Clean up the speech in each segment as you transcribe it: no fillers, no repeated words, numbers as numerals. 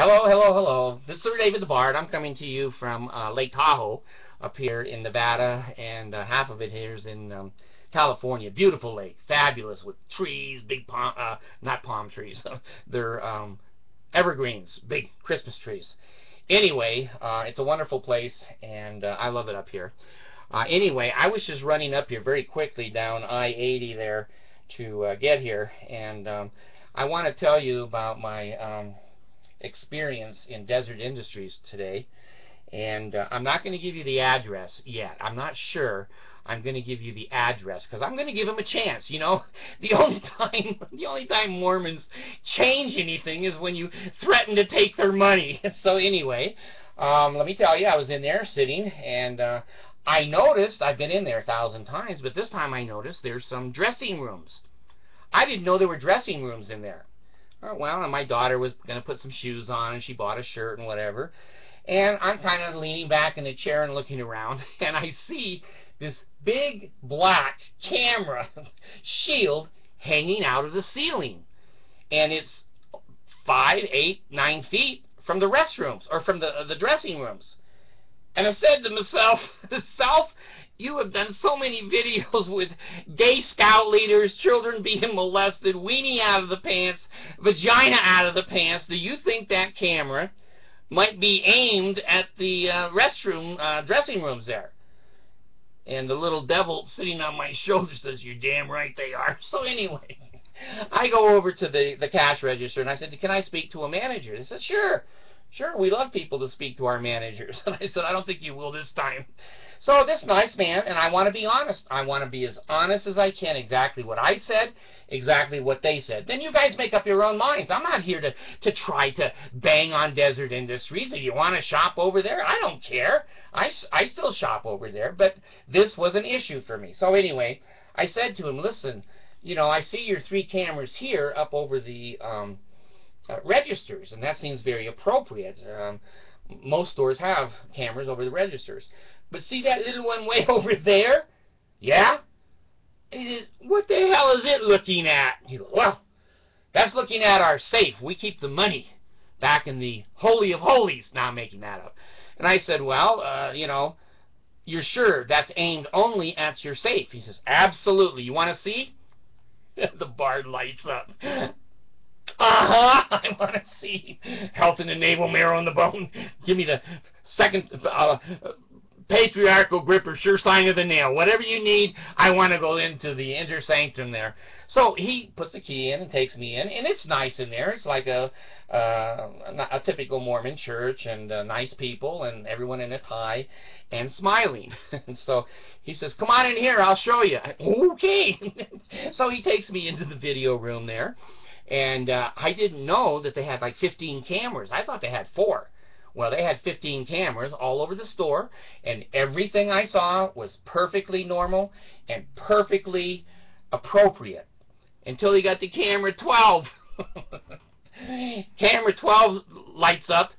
Hello, hello, hello. This is Sir David the Bard. I'm coming to you from Lake Tahoe up here in Nevada, and half of it here is in California. Beautiful lake, fabulous, with trees, big palm, not palm trees, they're evergreens, big Christmas trees. Anyway, it's a wonderful place, and I love it up here. Anyway, I was just running up here very quickly down I-80 there to get here, and I want to tell you about my experience in Desert Industries today. And I'm not going to give you the address yet. I'm not sure I'm going to give you the address because I'm going to give them a chance. You know, the only time Mormons change anything is when you threaten to take their money. So anyway, let me tell you, I was in there sitting, and I noticed, I've been in there 1,000 times, but this time I noticed there's some dressing rooms. I didn't know there were dressing rooms in there. Well, and my daughter was going to put some shoes on, and she bought a shirt and whatever. And I'm kind of leaning back in the chair and looking around, and I see this big black camera shield hanging out of the ceiling. And it's 5, 8, 9 feet from the restrooms, or from the dressing rooms. And I said to myself, you have done so many videos with gay scout leaders, children being molested, weenie out of the pants, vagina out of the pants. Do you think that camera might be aimed at the dressing rooms there? And the little devil sitting on my shoulder says, you're damn right they are. So anyway, I go over to the cash register, and I said, can I speak to a manager? They said, sure, we love people to speak to our managers. And I said, I don't think you will this time. So this nice man, and I want to be honest. I want to be as honest as I can, exactly what I said, exactly what they said. Then you guys make up your own minds. I'm not here to try to bang on Desert Industries. If you want to shop over there, I don't care. I still shop over there, but this was an issue for me. So anyway, I said to him, listen, you know, I see your 3 cameras here up over the registers, and that seems very appropriate. Most stores have cameras over the registers. But see that little one way over there? Yeah? What the hell is it looking at? He goes, well, that's looking at our safe. We keep the money back in the Holy of Holies. Now I'm making that up. And I said, well, you know, you're sure that's aimed only at your safe? He says, absolutely. You want to see? The Bard lights up. I want to see. Health in the navel, marrow in the bone. Give me the second patriarchal grip, or sure sign of the nail. Whatever you need, I want to go into the inner sanctum there. So he puts the key in and takes me in, and it's nice in there. It's like a typical Mormon church, and nice people, and everyone in a tie and smiling. And so he says, come on in here, I'll show you. Okay. So he takes me into the video room there, and I didn't know that they had like 15 cameras. I thought they had 4. Well, they had 15 cameras all over the store, and everything I saw was perfectly normal and perfectly appropriate until he got to camera 12. Camera 12 lights up.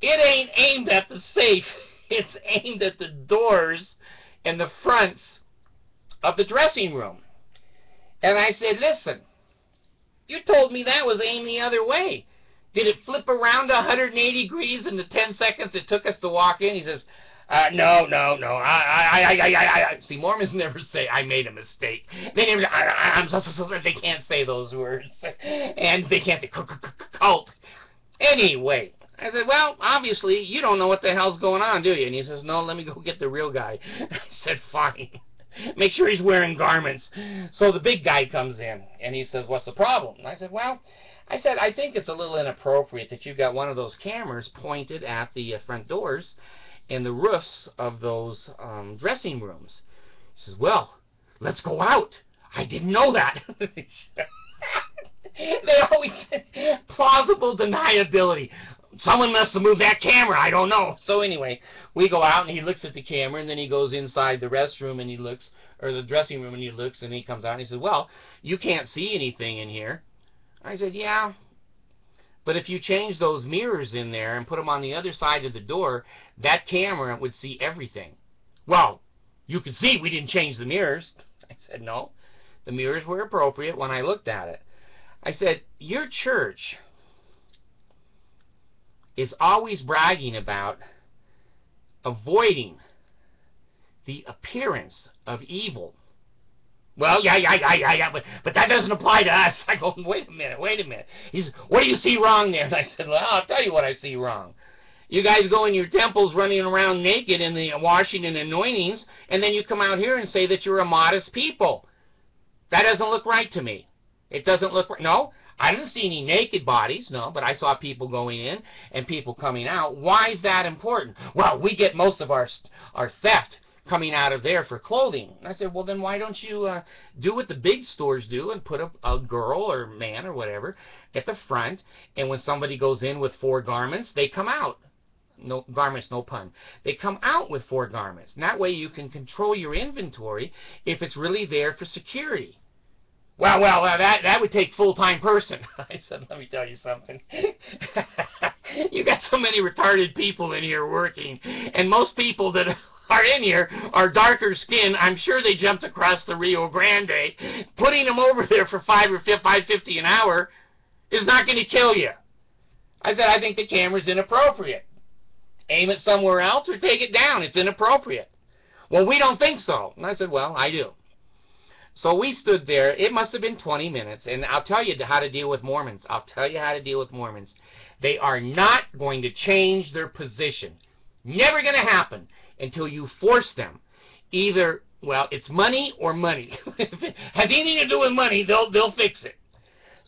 It ain't aimed at the safe. It's aimed at the doors and the fronts of the dressing room. And I said, listen, you told me that was aimed the other way. Did it flip around 180 degrees in the 10 seconds it took us to walk in? He says, no. See, Mormons never say, I made a mistake. They never, I'm so sorry. They can't say those words. And they can't say, cult. Anyway, I said, well, obviously, you don't know what the hell's going on, do you? And he says, no, let me go get the real guy. I said, fine. Make sure he's wearing garments. So the big guy comes in, and he says, what's the problem? And I said, well, I think it's a little inappropriate that you've got one of those cameras pointed at the front doors and the roofs of those dressing rooms. He says, well, let's go out. I didn't know that. They always say plausible deniability. Someone must have moved that camera. I don't know. So anyway, we go out, and he looks at the camera, and then he goes inside the restroom, and he looks, or the dressing room, and he looks, and he comes out, and he says, well, you can't see anything in here. I said, yeah, but if you change those mirrors in there and put them on the other side of the door, that camera would see everything. Well, you could see we didn't change the mirrors. I said, no, the mirrors were appropriate when I looked at it. I said, your church is always bragging about avoiding the appearance of evil. Well, yeah, but that doesn't apply to us. I go, wait a minute. He says, what do you see wrong there? And I said, well, I'll tell you what I see wrong. You guys go in your temples running around naked in the washing and anointings, and then you come out here and say that you're a modest people. That doesn't look right to me. It doesn't look right. No, I didn't see any naked bodies, no, but I saw people going in and people coming out. Why is that important? Well, we get most of our theft coming out of there for clothing. And I said, well, then why don't you do what the big stores do and put a girl or man or whatever at the front, and when somebody goes in with 4 garments, they come out. No garments, no pun. They come out with 4 garments. And that way you can control your inventory if it's really there for security. Well, that would take full-time person. I said, let me tell you something. You got so many retarded people in here working, and most people that are in here are darker skinned. I'm sure they jumped across the Rio Grande. Putting them over there for $5.50 an hour is not going to kill you. I said, I think the camera's inappropriate. Aim it somewhere else or take it down. It's inappropriate. Well, we don't think so. And I said, well, I do. So we stood there. It must have been 20 minutes. And I'll tell you how to deal with Mormons. I'll tell you how to deal with Mormons. They are not going to change their position. Never going to happen until you force them. Either, well, it's money or money. If it has anything to do with money, they'll fix it.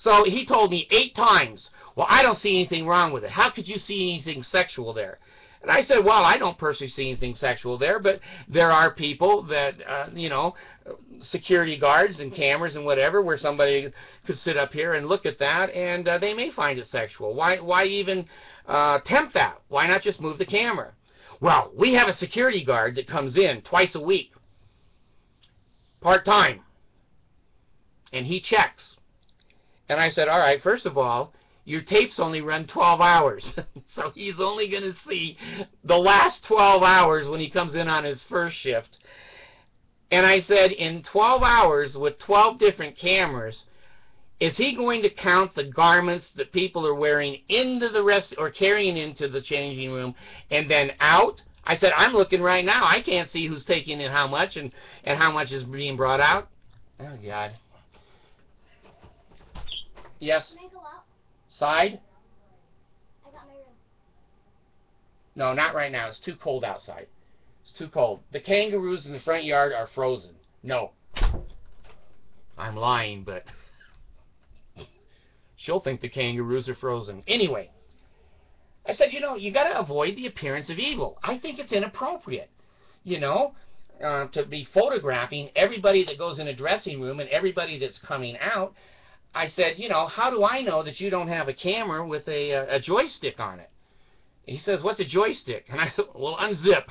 So he told me 8 times, well, I don't see anything wrong with it. How could you see anything sexual there? And I said, well, I don't personally see anything sexual there, but there are people that, you know, security guards and cameras and whatever, where somebody could sit up here and look at that, and they may find it sexual. Why even tempt that? Why not just move the camera? Well, we have a security guard that comes in twice a week, part-time, and he checks. And I said, all right, first of all, your tapes only run 12 hours. So he's only going to see the last 12 hours when he comes in on his first shift. And I said, in 12 hours with 12 different cameras, is he going to count the garments that people are wearing into the rest or carrying into the changing room and then out? I said, I'm looking right now. I can't see who's taking in how much and how much is being brought out. Oh, God. Yes? Can I go out? Side? I got my room. No, not right now. It's too cold outside. It's too cold. The kangaroos in the front yard are frozen. No. I'm lying, but she'll think the kangaroos are frozen. Anyway, I said, you know, you got to avoid the appearance of evil. I think it's inappropriate, you know, to be photographing everybody that goes in a dressing room and everybody that's coming out. I said, you know, how do I know that you don't have a camera with a joystick on it? He says, what's a joystick? And I said, well, unzip.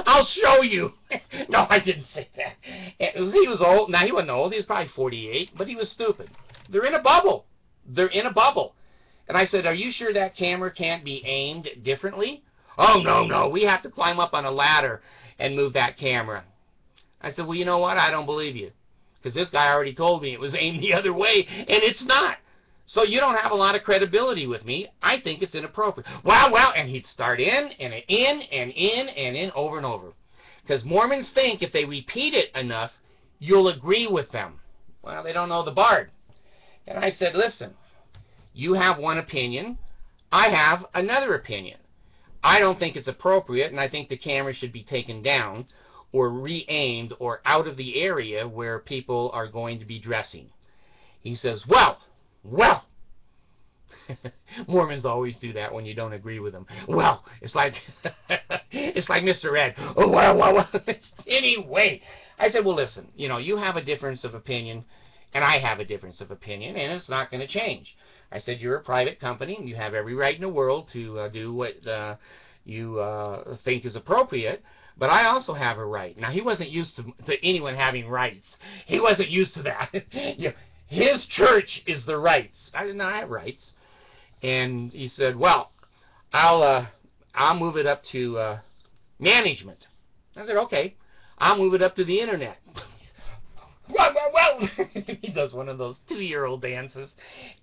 I'll show you. No, I didn't say that. He was old. Now, he wasn't old. He was probably 48, but he was stupid. They're in a bubble. They're in a bubble. And I said, are you sure that camera can't be aimed differently? Oh, no. We have to climb up on a ladder and move that camera. I said, well, you know what? I don't believe you. Because this guy already told me it was aimed the other way, and it's not. So you don't have a lot of credibility with me. I think it's inappropriate. Well, and he'd start in, and in, over and over. Because Mormons think if they repeat it enough, you'll agree with them. Well, they don't know the Bard. And I said, listen, you have one opinion. I have another opinion. I don't think it's appropriate, and I think the camera should be taken down or re-aimed or out of the area where people are going to be dressing. He says, well. Mormons always do that when you don't agree with them. Well, it's like it's like Mr. Ed. Oh, well. Anyway, I said, well, listen, you know, you have a difference of opinion, and I have a difference of opinion, and it's not going to change. I said, you're a private company, and you have every right in the world to do what you think is appropriate, but I also have a right. Now, he wasn't used to anyone having rights. He wasn't used to that. His church is the rights. I did not have rights. And he said, well, I'll move it up to management. I said, okay, I'll move it up to the internet. Well. He does one of those 2-year-old dances.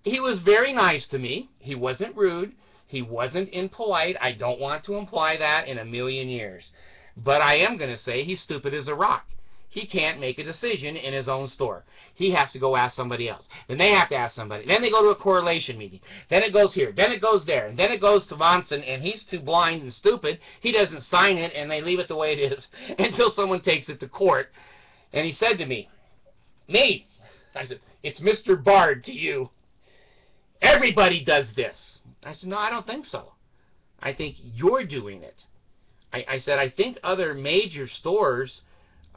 He was very nice to me. He wasn't rude. He wasn't impolite. I don't want to imply that in a million years. But I am going to say he's stupid as a rock. He can't make a decision in his own store. He has to go ask somebody else. Then they have to ask somebody. Then they go to a correlation meeting. Then it goes here. Then it goes there. And then it goes to Vonson, and he's too blind and stupid. He doesn't sign it, and they leave it the way it is until someone takes it to court. And he said to me, I said, it's Mr. Bard to you. Everybody does this. I said, no, I don't think so. I think you're doing it. I said, I think other major stores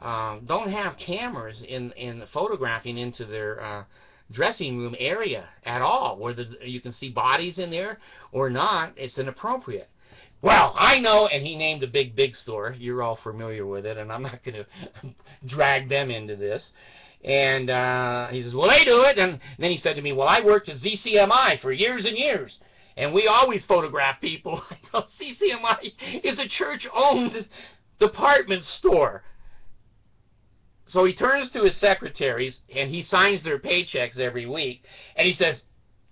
don't have cameras in photographing into their dressing room area at all, where you can see bodies in there or not. It's inappropriate. Well, I know, and he named a big store. You're all familiar with it, and I'm not going to drag them into this. And he says, well, they do it. And then he said to me, well, I worked at ZCMI for years and years, and we always photograph people. I go, ZCMI is a church-owned department store. So he turns to his secretaries, and he signs their paychecks every week, and he says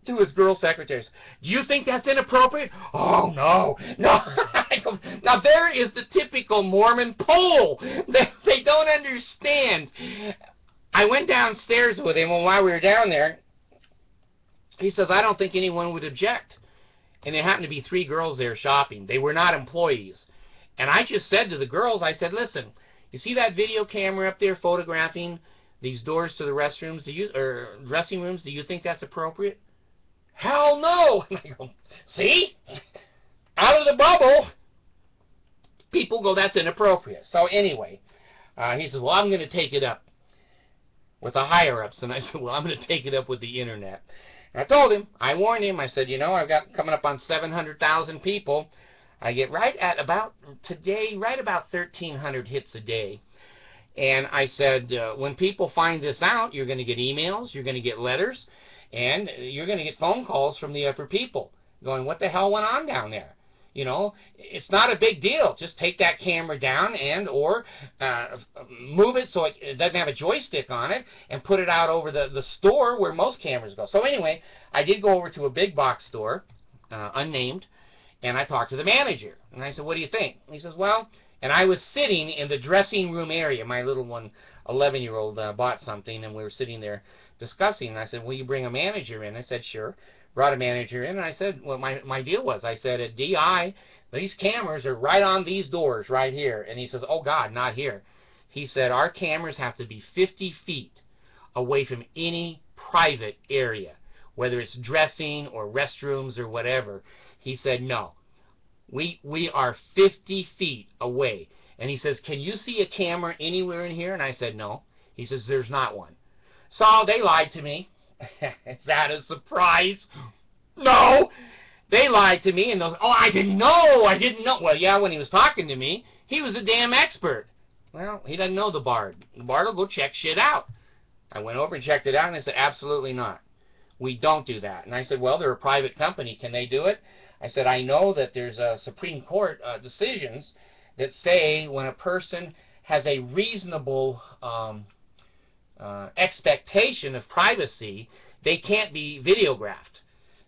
to his girl secretaries, do you think that's inappropriate? Oh, no. I go, now, there is the typical Mormon pole. They don't understand. I went downstairs with him, and while we were down there, he says, I don't think anyone would object. And there happened to be 3 girls there shopping. They were not employees. And I just said to the girls, I said, listen, you see that video camera up there photographing these doors to the restrooms, or dressing rooms? Do you think that's appropriate? Hell no! And I go, see? Out of the bubble. People go, that's inappropriate. So anyway, he says, well, I'm going to take it up with the higher-ups. And I said, well, I'm going to take it up with the Internet. And I told him, I warned him, I said, you know, I've got coming up on 700,000 people. I get right about 1,300 hits a day. And I said, when people find this out, you're going to get emails, you're going to get letters, and you're going to get phone calls from the upper people going, what the hell went on down there? You know, it's not a big deal. Just take that camera down or move it so it doesn't have a joystick on it and put it out over the store where most cameras go. So anyway, I did go over to a big box store, unnamed, and I talked to the manager. And I said, what do you think? And he says, well, and I was sitting in the dressing room area. My little 11-year-old bought something, and we were sitting there discussing. And I said, will you bring a manager in? I said, sure. Brought a manager in, and I said, well, my deal was, I said, at DI, these cameras are right on these doors right here. And he says, oh, God, not here. He said, our cameras have to be 50 feet away from any private area, whether it's dressing or restrooms or whatever. He said, no, we are 50 feet away. And he says, can you see a camera anywhere in here? And I said, no. He says, there's not one. So they lied to me. Is that a surprise? No. They lied to me, and those, oh, I didn't know. Well, yeah, when he was talking to me, he was a damn expert. Well, he doesn't know the Bard. The Bard will go check shit out. I went over and checked it out, and they said, absolutely not. We don't do that. And I said, well, they're a private company. Can they do it? I said, I know that there's Supreme Court decisions that say when a person has a reasonable expectation of privacy, they can't be videographed.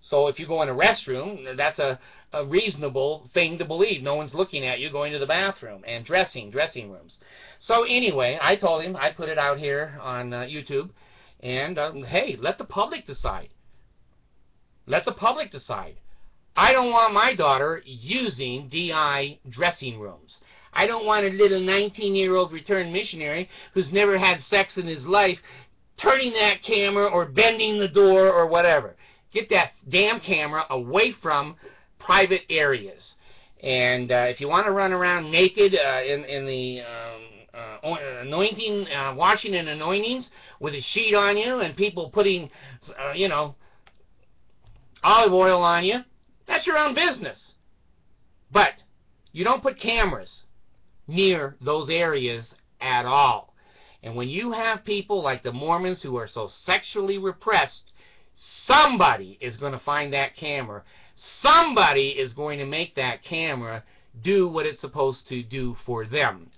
So if you go in a restroom, that's a reasonable thing to believe. No one's looking at you going to the bathroom, and dressing rooms. So anyway, I told him I'd put it out here on YouTube, and hey, let the public decide. Let the public decide. I don't want my daughter using DI dressing rooms. I don't want a little 19-year-old returned missionary who's never had sex in his life turning that camera or bending the door or whatever. Get that damn camera away from private areas. And if you want to run around naked in the anointing, washing and anointings with a sheet on you and people putting, you know, olive oil on you, that's your own business. But you don't put cameras near those areas at all. And when you have people like the Mormons who are so sexually repressed, somebody is going to find that camera. Somebody is going to make that camera do what it's supposed to do for them.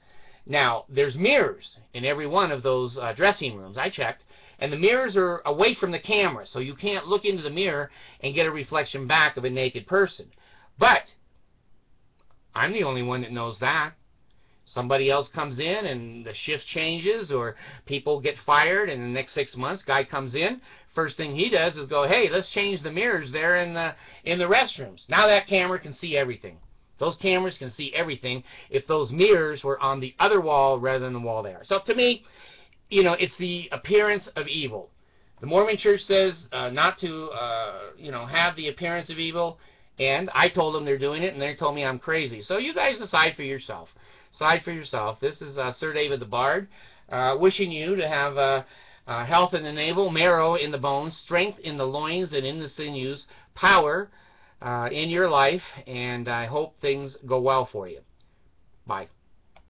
Now, there's mirrors in every one of those dressing rooms. I checked. And the mirrors are away from the camera, so you can't look into the mirror and get a reflection back of a naked person. But I'm the only one that knows that. Somebody else comes in and the shift changes, or people get fired, and the next 6 months, guy comes in. First thing he does is go, hey, let's change the mirrors there in the restrooms. Now that camera can see everything. Those cameras can see everything if those mirrors were on the other wall rather than the wall they are. So to me, you know, it's the appearance of evil. The Mormon Church says not to, you know, have the appearance of evil, and I told them they're doing it, and they told me I'm crazy. So you guys decide for yourself. Decide for yourself. This is Sir David the Bard, wishing you to have health in the navel, marrow in the bones, strength in the loins and in the sinews, power in your life, and I hope things go well for you. Bye.